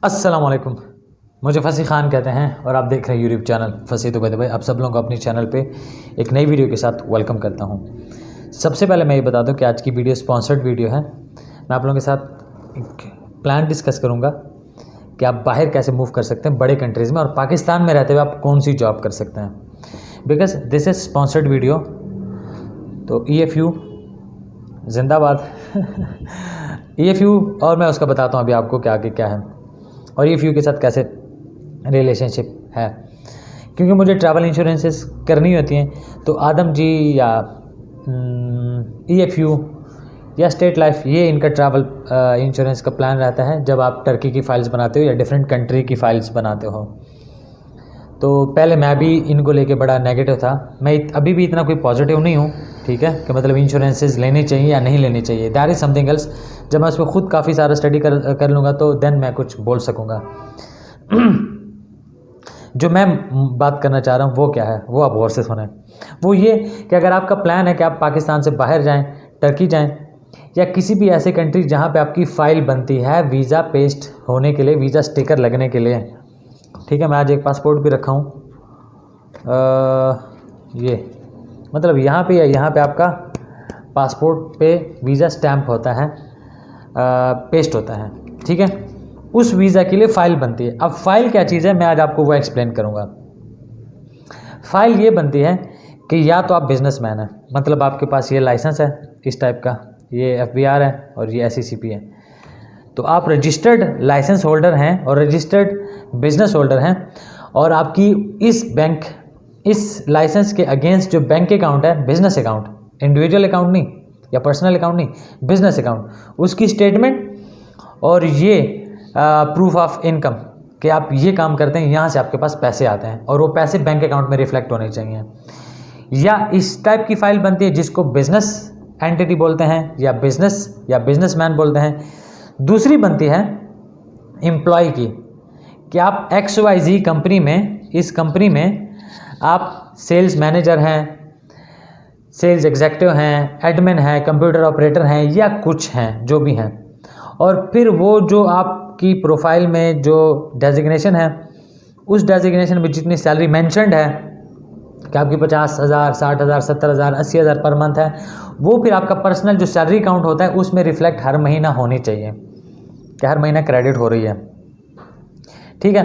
अस्सलामुअलैकुम। मुझे फसी ख़ान कहते हैं और आप देख रहे हैं यूट्यूब चैनल फसी दुबई दुबई। आप सब लोगों को अपने चैनल पे एक नई वीडियो के साथ वेलकम करता हूं। सबसे पहले मैं ये बता दूं कि आज की वीडियो स्पॉन्सर्ड वीडियो है। मैं आप लोगों के साथ एक प्लान डिस्कस करूंगा कि आप बाहर कैसे मूव कर सकते हैं बड़े कंट्रीज़ में, और पाकिस्तान में रहते हुए आप कौन सी जॉब कर सकते हैं। Because this is sponsored video. तो EFU जिंदाबाद EFU, और मैं उसका बताता हूँ अभी आपको क्या आगे क्या है और EFU के साथ कैसे रिलेशनशिप है। क्योंकि मुझे ट्रैवल इंश्योरेंसेस करनी होती हैं तो आदम जी या EFU या स्टेट लाइफ, ये इनका ट्रैवल इंश्योरेंस का प्लान रहता है जब आप टर्की की फ़ाइल्स बनाते हो या डिफरेंट कंट्री की फ़ाइल्स बनाते हो। तो पहले मैं भी इनको लेके बड़ा नेगेटिव था। मैं अभी भी इतना कोई पॉजिटिव नहीं हूँ, ठीक है, कि मतलब इंश्योरेंसेस लेने चाहिए या नहीं लेने चाहिए। That is something else. जब मैं उस पर ख़ुद काफ़ी सारा स्टडी कर लूँगा तो देन मैं कुछ बोल सकूँगा। जो मैं बात करना चाह रहा हूँ वो क्या है, वो आप गौर से सुनें। वो ये कि अगर आपका प्लान है कि आप पाकिस्तान से बाहर जाएँ, टर्की जाएँ या किसी भी ऐसे कंट्री जहाँ पे आपकी फ़ाइल बनती है वीज़ा पेस्ट होने के लिए, वीज़ा स्टिकर लगने के लिए, ठीक है। मैं आज एक पासपोर्ट भी रखा हूँ, ये मतलब यहाँ पे या यहाँ पे आपका पासपोर्ट पे वीज़ा स्टैम्प होता है, पेस्ट होता है, ठीक है। उस वीज़ा के लिए फ़ाइल बनती है। अब फ़ाइल क्या चीज़ है मैं आज आपको वो एक्सप्लेन करूँगा। फ़ाइल ये बनती है कि या तो आप बिजनेसमैन हैं, मतलब आपके पास ये लाइसेंस है इस टाइप का, ये FBR है और ये SECP है, तो आप रजिस्टर्ड लाइसेंस होल्डर हैं और रजिस्टर्ड बिजनेस होल्डर हैं, और आपकी इस बैंक, इस लाइसेंस के अगेंस्ट जो बैंक अकाउंट है, बिजनेस अकाउंट, इंडिविजुअल अकाउंट नहीं या पर्सनल अकाउंट नहीं, बिजनेस अकाउंट, उसकी स्टेटमेंट और ये प्रूफ ऑफ इनकम कि आप ये काम करते हैं, यहाँ से आपके पास पैसे आते हैं और वो पैसे बैंक अकाउंट में रिफ्लेक्ट होने चाहिए। या इस टाइप की फ़ाइल बनती है जिसको बिजनेस एंटिटी बोलते हैं या बिजनेसमैन बोलते हैं। दूसरी बनती है एम्प्लॉय की, कि आप XYZ कंपनी में, इस कंपनी में आप सेल्स मैनेजर हैं, सेल्स एग्जेक्टिव हैं, एडमिन हैं, कंप्यूटर ऑपरेटर हैं या कुछ हैं, जो भी हैं। और फिर वो जो आपकी प्रोफाइल में जो डेजिग्नेशन है, उस डेजिग्नेशन में जितनी सैलरी मेंशन्ड है कि आपकी 50,000, 60,000, 70,000, 80,000 पर मंथ है, वो फिर आपका पर्सनल जो सैलरी अकाउंट होता है उसमें रिफ्लेक्ट हर महीना होनी चाहिए कि हर महीना क्रेडिट हो रही है, ठीक है।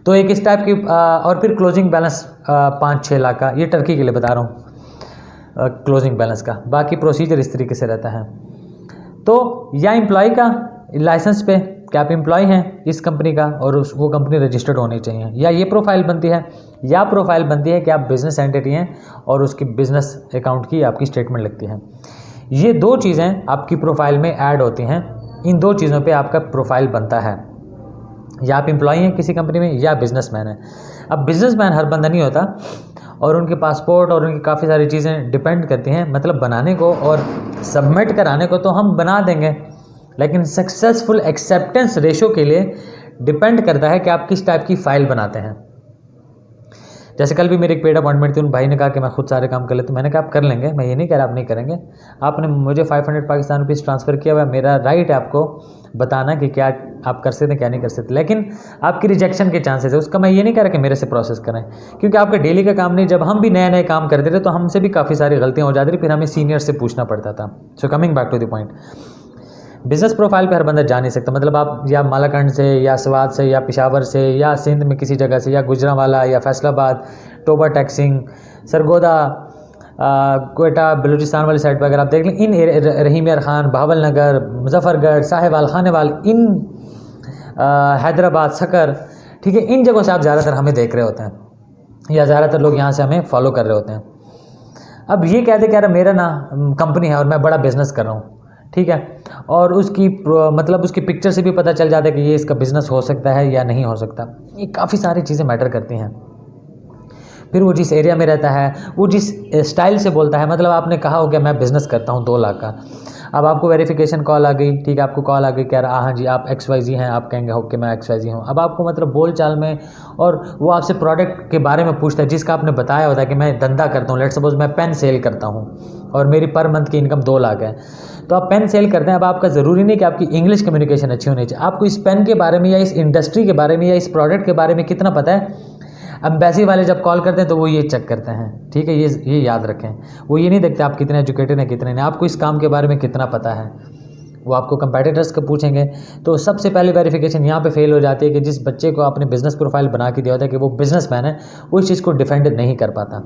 तो एक इस टाइप की और फिर क्लोजिंग बैलेंस 5-6 लाख का, ये टर्की के लिए बता रहा हूँ क्लोजिंग बैलेंस का। बाकी प्रोसीजर इस तरीके से रहता है। तो या एम्प्लॉय का लाइसेंस पे कि आप एम्प्लॉय हैं इस कंपनी का और वो कंपनी रजिस्टर्ड होनी चाहिए, या ये प्रोफाइल बनती है, या प्रोफाइल बनती है कि आप बिज़नेस एंटिटी हैं और उसकी बिज़नेस अकाउंट की आपकी स्टेटमेंट लगती है। ये दो चीज़ें आपकी प्रोफाइल में ऐड होती हैं। इन दो चीज़ों पे आपका प्रोफाइल बनता है, या आप एम्प्लॉय हैं किसी कंपनी में या बिजनेसमैन है। अब बिजनेसमैन हर बंदा नहीं होता और उनके पासपोर्ट और उनकी काफ़ी सारी चीज़ें डिपेंड करती हैं। मतलब बनाने को और सबमिट कराने को तो हम बना देंगे, लेकिन सक्सेसफुल एक्सेप्टेंस रेशो के लिए डिपेंड करता है कि आप किस टाइप की फ़ाइल बनाते हैं। जैसे कल भी मेरी एक पेड अपॉइंटमेंट थी, उन भाई ने कहा कि मैं खुद सारे काम कर लेता हूँ। मैंने कहा आप कर लेंगे, मैं ये नहीं कह रहा आप नहीं करेंगे। आपने मुझे 500 पाकिस्तान रुपीज़ ट्रांसफ़र किया हुआ है, मेरा राइट है आपको बताना कि क्या आप कर सकते हैं क्या नहीं कर सकते, लेकिन आपकी रिजेक्शन के चांसेस है उसका मैं ये नहीं कह रहा कि मेरे से प्रोसेस करें, क्योंकि आपका डेली का काम नहीं। जब हम भी नए नए काम करते थे तो हमसे भी काफ़ी सारी गलतियाँ हो जाती थी, फिर हमें सीनियर से पूछना पड़ता था। So coming back to the point, business profile पे हर बंदा जा नहीं सकता। मतलब आप या मालाकंड से या स्वात से या पेशावर से या सिंध में किसी जगह से या गुजरांवाला या फैसलाबाद, टोबा टैक्सिंग, सरगोदा, कोयटा, बलूचिस्तान वाली साइड पर अगर आप देख लें, इन रहीम यार खान, बहावल नगर, मुजफ्फरगढ़, साहिवाल, खानेवाल, इन हैदराबाद, सकर, ठीक है, इन जगहों से आप ज़्यादातर हमें देख रहे होते हैं या ज़्यादातर लोग यहाँ से हमें फॉलो कर रहे होते हैं। अब ये कहते कह रहे मेरा ना कंपनी है और मैं बड़ा बिज़नेस कर रहा हूँ, ठीक है, और उसकी मतलब उसकी पिक्चर से भी पता चल जाता है कि ये इसका बिज़नेस हो सकता है या नहीं हो सकता। ये काफ़ी सारी चीज़ें मैटर करती हैं। फिर वो जिस एरिया में रहता है, वो जिस स्टाइल से बोलता है, मतलब आपने कहा हो कि मैं बिज़नेस करता हूँ 2 लाख का, अब आपको वेरिफिकेशन कॉल आ गई, ठीक है, आपको कॉल आ गई, कह रहा हाँ जी आप XYZ हैं, आप कहेंगे ओके मैं XYZ हूँ। अब आपको मतलब बोल चाल में, और वो आपसे प्रोडक्ट के बारे में पूछता है जिसका आपने बताया होता है कि मैं धंधा करता हूँ, लेट्स सपोज मैं पेन सेल करता हूँ और मेरी पर मंथ की इनकम 2 लाख है, तो आप पेन सेल करते हैं। अब आपका ज़रूरी नहीं कि आपकी इंग्लिश कम्युनिकेशन अच्छी होनी चाहिए, आपको इस पेन के बारे में या इस इंडस्ट्री के बारे में या इस प्रोडक्ट के बारे में कितना पता है। एम्बेसी वाले जब कॉल करते हैं तो वो ये चेक करते हैं, ठीक है, ये याद रखें, वो ये नहीं देखते आप कितने एजुकेटेड हैं कितने नहीं, आपको इस काम के बारे में कितना पता है। वो आपको कंपेटिटर्स को पूछेंगे। तो सबसे पहले वेरिफिकेशन यहाँ पे फेल हो जाती है कि जिस बच्चे को आपने बिजनेस प्रोफाइल बना के दिया होता है कि वो बिजनेसमैन है, वो इस चीज़ को डिफेंड नहीं कर पाता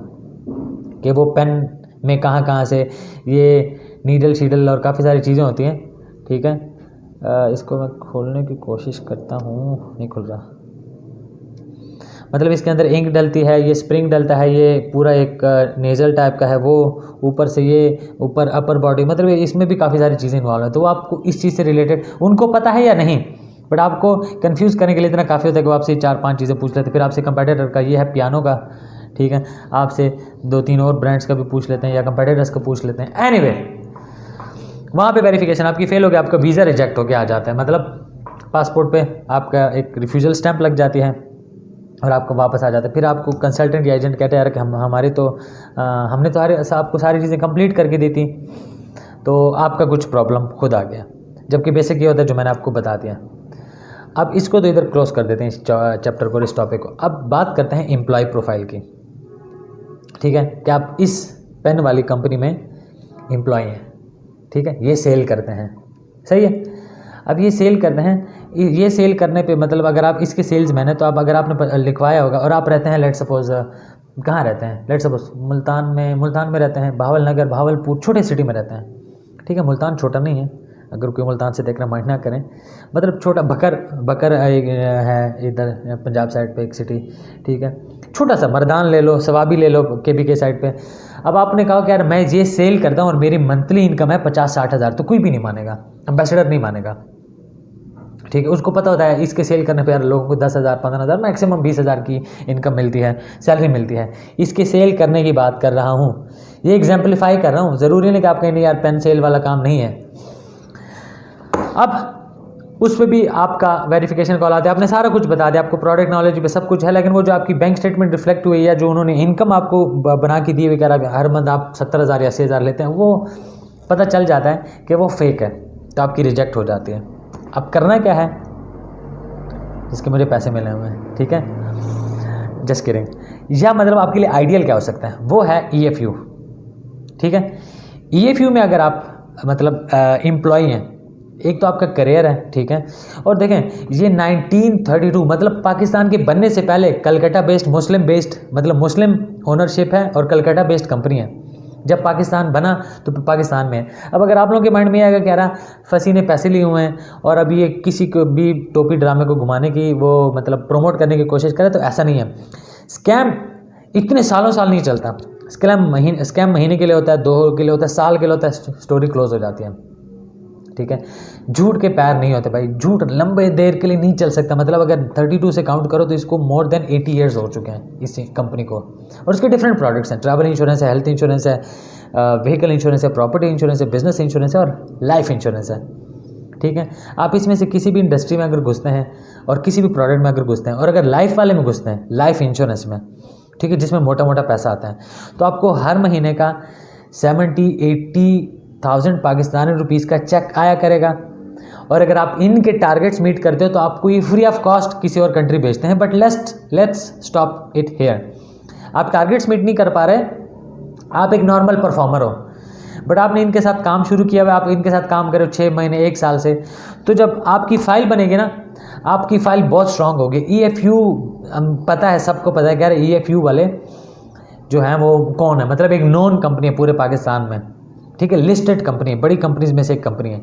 कि वो पेन में कहाँ से ये नीडल शीडल और काफ़ी सारी चीज़ें होती हैं, ठीक है। इसको मैं खोलने की कोशिश करता हूँ, नहीं खुल रहा। मतलब इसके अंदर इंक डलती है, ये स्प्रिंग डलता है, ये पूरा एक नेज़ल टाइप का है, वो ऊपर से ये ऊपर अपर बॉडी, मतलब इसमें भी काफ़ी सारी चीज़ें इन्वॉल्व है। तो वो आपको इस चीज़ से रिलेटेड उनको पता है या नहीं, बट आपको कंफ्यूज करने के लिए इतना काफ़ी होता है कि वो आपसे 4-5 चीज़ें पूछ लेते हैं। फिर आपसे कंपेटिटर का ये है पियानो का, ठीक है, आपसे 2-3 और ब्रांड्स का भी पूछ लेते हैं या कंपेटिटर्स का पूछ लेते हैं। एनीवे वहाँ पे वेरिफिकेशन आपकी फेल हो गया, आपका वीज़ा रिजेक्ट होकर आ जाता है, मतलब पासपोर्ट पे आपका एक रिफ्यूजल स्टैंप लग जाती है और आपको वापस आ जाता है। फिर आपको कंसल्टेंट या एजेंट कहते हैं यार कि हमने तो आपको सारी चीज़ें कंप्लीट करके दी थी, तो आपका कुछ प्रॉब्लम खुद आ गया, जबकि बेसिक ये होता है जो मैंने आपको बता दिया। अब इसको तो इधर क्लोज कर देते हैं, इस चैप्टर को, इस टॉपिक को। अब बात करते हैं एम्प्लॉय प्रोफाइल की, ठीक है, कि आप इस पेन वाली कंपनी में एम्प्लॉय हैं, ठीक है, ये सेल करते हैं, सही है। अब ये सेल करते हैं, ये सेल करने पे मतलब अगर आप इसके सेल्समैन हैं तो आप, अगर आपने लिखवाया होगा और आप रहते हैं लेट सपोज कहाँ रहते हैं, लेट सपोज मुल्तान में रहते हैं, भावलनगर, भावलपुर, छोटे सिटी में रहते हैं, ठीक है। मुल्तान छोटा नहीं है, अगर कोई मुल्तान से देखना माइंड ना करें, मतलब छोटा बकर है इधर पंजाब साइड पे एक सिटी, ठीक है, छोटा सा। मर्दान ले लो, सवाबी ले लो KBK साइड पे। अब आपने कहा कि यार मैं ये सेल करता हूँ और मेरी मंथली इनकम है 50-60 हज़ार, तो कोई भी नहीं मानेगा, एम्बेसडर नहीं मानेगा, ठीक है। उसको पता होता है इसके सेल करने पे यार लोगों को 10,000, 15,000, मैक्सिमम 20,000 की इनकम मिलती है, सैलरी मिलती है। इसके सेल करने की बात कर रहा हूँ, ये एग्जाम्पलीफाई कर रहा हूँ, ज़रूरी नहीं कि आप कहें यार पेन सेल वाला काम नहीं है। अब उस पर भी आपका वेरिफिकेशन कॉल आता है, आपने सारा कुछ बता दिया, आपको प्रोडक्ट नॉलेज पे सब कुछ है, लेकिन वो जो आपकी बैंक स्टेटमेंट रिफ्लेक्ट हुई है, जो उन्होंने इनकम आपको बना के दी हुई, कह रहा हर मंथ आप 70,000 या 80,000 लेते हैं, वो पता चल जाता है कि वो फेक है, तो आपकी रिजेक्ट हो जाती है। अब करना क्या है, जिसके मुझे पैसे मिले हुए हैं, ठीक है, जस्ट किडिंग, या मतलब आपके लिए आइडियल क्या हो सकता है, वो है EFU, ठीक है। EFU में अगर आप मतलब एम्प्लॉय हैं, एक तो आपका करियर है, ठीक है, और देखें ये 1932 मतलब पाकिस्तान के बनने से पहले कलकत्ता बेस्ड, मुस्लिम बेस्ड, मतलब मुस्लिम ओनरशिप है और कलकत्ता बेस्ड कंपनी है। जब पाकिस्तान बना तो पाकिस्तान में है। अब अगर आप लोगों के माइंड में आएगा कह रहा फसी ने पैसे लिए हुए हैं और अभी ये किसी को भी टोपी ड्रामे को घुमाने की, वो मतलब प्रमोट करने की कोशिश करे, तो ऐसा नहीं है। स्कैम इतने साल नहीं चलता, स्कैम महीने के लिए होता है, 2 के लिए होता है, साल के लिए होता है, स्टोरी क्लोज हो जाती है, ठीक है। झूठ के पैर नहीं होते भाई, झूठ लंबे देर के लिए नहीं चल सकता। मतलब अगर 32 से काउंट करो तो इसको मोर देन 80 ईयर्स हो चुके हैं इस कंपनी को, और उसके डिफरेंट प्रोडक्ट्स हैं, ट्रैवल इंश्योरेंस है, हेल्थ इंश्योरेंस है, व्हीकल इंश्योरेंस है, प्रॉपर्टी इंश्योरेंस है, बिजनेस इंश्योरेंस है और लाइफ इंश्योरेंस है, ठीक है। आप इसमें से किसी भी इंडस्ट्री में अगर घुसते हैं और किसी भी प्रोडक्ट में अगर घुसते हैं और अगर लाइफ वाले में घुसते हैं, लाइफ इंश्योरेंस में, ठीक है, जिसमें मोटा मोटा पैसा आता है, तो आपको हर महीने का 70-80,000 पाकिस्तानी रुपीज़ का चेक आया करेगा। और अगर आप इनके टारगेट्स मीट करते हो तो आपको ये फ्री ऑफ कॉस्ट किसी और कंट्री भेजते हैं। But let's stop it here. आप टारगेट्स मीट नहीं कर पा रहे, आप एक नॉर्मल परफॉर्मर हो, बट आपने इनके साथ काम शुरू किया हुआ, आप इनके साथ काम करो 6 महीने 1 साल से, तो जब आपकी फाइल बनेगी ना, आपकी फाइल बहुत स्ट्रांग होगी। EFU पता है, सबको पता है, कह रहे EFU वाले जो हैं वो कौन है, मतलब एक नोन कंपनी है पूरे पाकिस्तान में, ठीक है, लिस्टेड कंपनी है, बड़ी कंपनीज में से एक कंपनी है।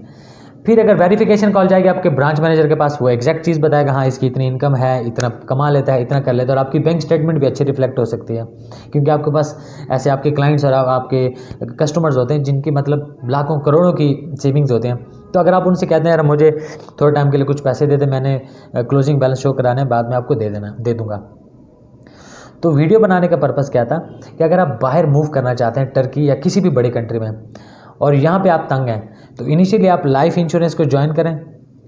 फिर अगर वेरिफिकेशन कॉल जाएगी आपके ब्रांच मैनेजर के पास, वो एग्जैक्ट चीज़ बताएगा, हाँ इसकी इतनी इनकम है, इतना कमा लेता है, इतना कर लेता है, और आपकी बैंक स्टेटमेंट भी अच्छी रिफ्लेक्ट हो सकती है, क्योंकि आपके पास ऐसे आपके क्लाइंट्स और आपके कस्टमर्स होते हैं जिनकी मतलब लाखों करोड़ों की सेविंग्स होते हैं। तो अगर आप उनसे कहते हैं यार मुझे थोड़े टाइम के लिए कुछ पैसे दे दे, मैंने क्लोजिंग बैलेंस शो कराने, बाद में आपको दे दूँगा। तो वीडियो बनाने का पर्पज़ क्या था कि अगर आप बाहर मूव करना चाहते हैं, टर्की या किसी भी बड़ी कंट्री में, और यहाँ पे आप तंग हैं, तो इनिशियली आप लाइफ इंश्योरेंस को ज्वाइन करें,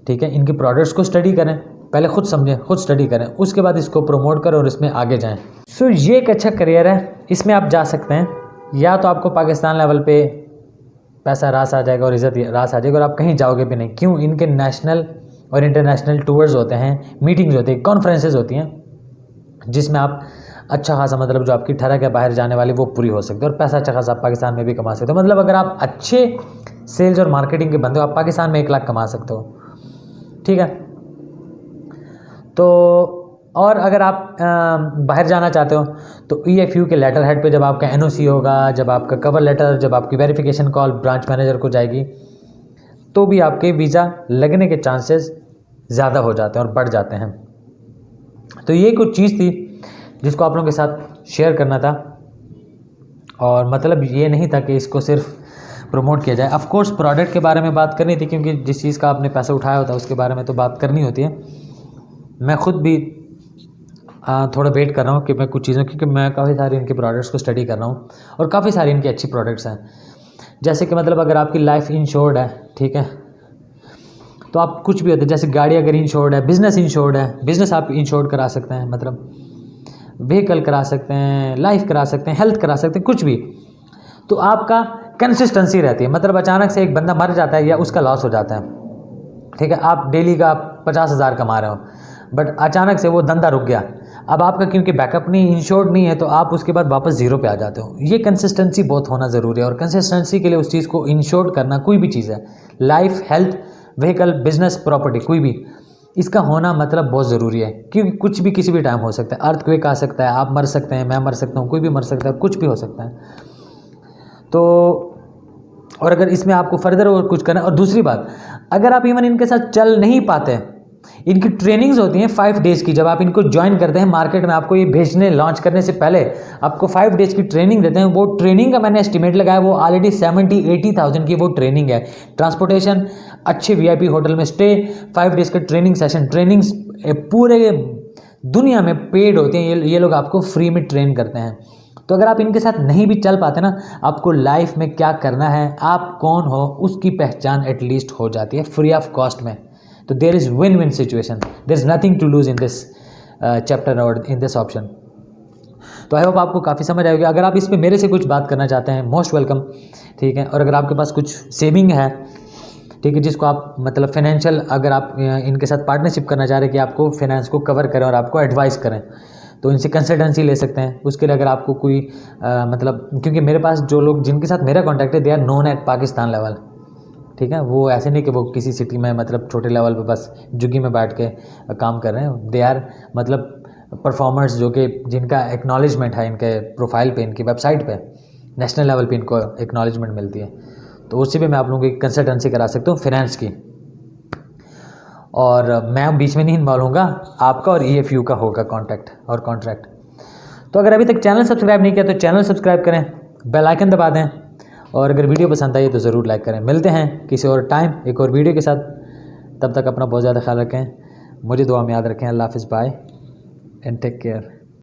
ठीक है, इनके प्रोडक्ट्स को स्टडी करें, पहले खुद समझें, खुद स्टडी करें, उसके बाद इसको प्रमोट करें और इसमें आगे जाएं। सो ये एक अच्छा करियर है, इसमें आप जा सकते हैं। या तो आपको पाकिस्तान लेवल पे पैसा रास आ जाएगा और इज़्ज़त रास आ जाएगा और आप कहीं जाओगे भी नहीं। क्यों? इनके नेशनल और इंटरनेशनल टूर्स होते हैं, मीटिंग्स होती हैं, कॉन्फ्रेंसेज होती हैं, जिसमें आप अच्छा खासा मतलब जो आपकी ठरक है बाहर जाने वाली वो पूरी हो सकती है और पैसा अच्छा खासा आप पाकिस्तान में भी कमा सकते हो। मतलब अगर आप अच्छे सेल्स और मार्केटिंग के बंदे हो, आप पाकिस्तान में 1 लाख कमा सकते हो, ठीक है। तो और अगर आप बाहर जाना चाहते हो तो EFU के लेटर हेड पे जब आपका NOC होगा, जब आपका कवर लेटर, जब आपकी वेरिफिकेशन कॉल ब्रांच मैनेजर को जाएगी, तो भी आपके वीज़ा लगने के चांसेस ज़्यादा हो जाते हैं और बढ़ जाते हैं। तो ये कुछ चीज़ थी जिसको आप लोगों के साथ शेयर करना था, और मतलब ये नहीं था कि इसको सिर्फ प्रमोट किया जाए। ऑफ कोर्स प्रोडक्ट के बारे में बात करनी थी, क्योंकि जिस चीज़ का आपने पैसा उठाया होता है उसके बारे में तो बात करनी होती है। मैं खुद भी थोड़ा वेट कर रहा हूँ कि मैं कुछ चीज़ों, क्योंकि मैं काफ़ी सारी इनके प्रोडक्ट्स को स्टडी कर रहा हूँ और काफ़ी सारी इनकी अच्छी प्रोडक्ट्स हैं। जैसे कि मतलब अगर आपकी लाइफ इंश्योर्ड है, ठीक है, तो आप कुछ भी होते हैं, जैसे गाड़ी अगर इंश्योर्ड है, बिज़नेस इंश्योर्ड है, बिज़नेस आप इंश्योर्ड करा सकते हैं, मतलब व्हीकल करा सकते हैं, लाइफ करा सकते हैं, हेल्थ करा सकते हैं, कुछ भी। तो आपका कंसिस्टेंसी रहती है, मतलब अचानक से एक बंदा मर जाता है या उसका लॉस हो जाता है, ठीक है, आप डेली का 50,000 कमा रहे हो, बट अचानक से वो धंधा रुक गया, अब आपका क्योंकि बैकअप नहीं, इंश्योर्ड नहीं है, तो आप उसके बाद वापस ज़ीरो पे आ जाते हो। ये कंसिस्टेंसी बहुत होना ज़रूरी है, और कंसिस्टेंसी के लिए उस चीज़ को इंश्योर्ड करना, कोई भी चीज़ है, life, health, vehicle, business, property, कोई भी, इसका होना मतलब बहुत ज़रूरी है, क्योंकि कुछ भी किसी भी टाइम हो सकता है। अर्थक्वेक आ सकता है, आप मर सकते हैं, मैं मर सकता हूँ, कोई भी मर सकता है, कुछ भी हो सकता है। तो और अगर इसमें आपको फर्दर और कुछ करना, और दूसरी बात, अगर आप इवन इनके साथ चल नहीं पाते, इनकी ट्रेनिंग्स होती हैं 5 डेज़ की। जब आप इनको ज्वाइन करते हैं मार्केट में, आपको ये भेजने लॉन्च करने से पहले आपको 5 डेज़ की ट्रेनिंग देते हैं। वो ट्रेनिंग का मैंने एस्टिमेट लगाया, वो ऑलरेडी 70-80,000 की वो ट्रेनिंग है। ट्रांसपोर्टेशन, अच्छे VIP होटल में स्टे, 5 डेज़ का ट्रेनिंग सेशन, ट्रेनिंग्स पूरे दुनिया में पेड होते हैं, ये लोग आपको फ्री में ट्रेन करते हैं। तो अगर आप इनके साथ नहीं भी चल पाते ना, आपको लाइफ में क्या करना है, आप कौन हो, उसकी पहचान एटलीस्ट हो जाती है फ्री ऑफ कॉस्ट में। तो there is win win situation, there is nothing to lose in this chapter और इन दिस ऑप्शन। तो आई होप आपको काफ़ी समझ आएगी। अगर आप इसमें मेरे से कुछ बात करना चाहते हैं, मोस्ट वेलकम, ठीक है। और अगर आपके पास कुछ सेविंग है, ठीक है, जिसको आप मतलब फाइनेंशियल, अगर आप इनके साथ पार्टनरशिप करना चाह रहे हैं कि आपको फाइनेंस को कवर करें और आपको एडवाइस करें, तो इनसे कंसल्टेंसी ले सकते हैं। उसके लिए अगर आपको कोई मतलब, क्योंकि मेरे पास जो लोग जिनके साथ मेरा कॉन्टैक्ट है, they are known at Pakistan level, ठीक है। वो ऐसे नहीं कि वो किसी सिटी में मतलब छोटे लेवल पे बस जुग्गी में बैठ के काम कर रहे हैं। दे आर मतलब परफॉर्मर्स जो कि जिनका एक्नॉलेजमेंट है इनके प्रोफाइल पे, इनकी वेबसाइट पे, नेशनल लेवल पे इनको एक्नॉलेजमेंट मिलती है। तो उससे भी मैं आप लोगों की कंसल्टेंसी करा सकता हूँ फाइनेंस की, और मैं बीच में नहीं इन्वॉल्व होऊंगा, आपका और EFU का होगा कॉन्टैक्ट और कॉन्ट्रैक्ट। तो अगर अभी तक चैनल सब्सक्राइब नहीं किया तो चैनल सब्सक्राइब करें, बेल आइकन दबा दें, और अगर वीडियो पसंद आई तो ज़रूर लाइक करें। मिलते हैं किसी और टाइम एक और वीडियो के साथ, तब तक अपना बहुत ज़्यादा ख्याल रखें, मुझे दुआ में याद रखें। अल्लाह हाफ़िज़, बाय एंड टेक केयर।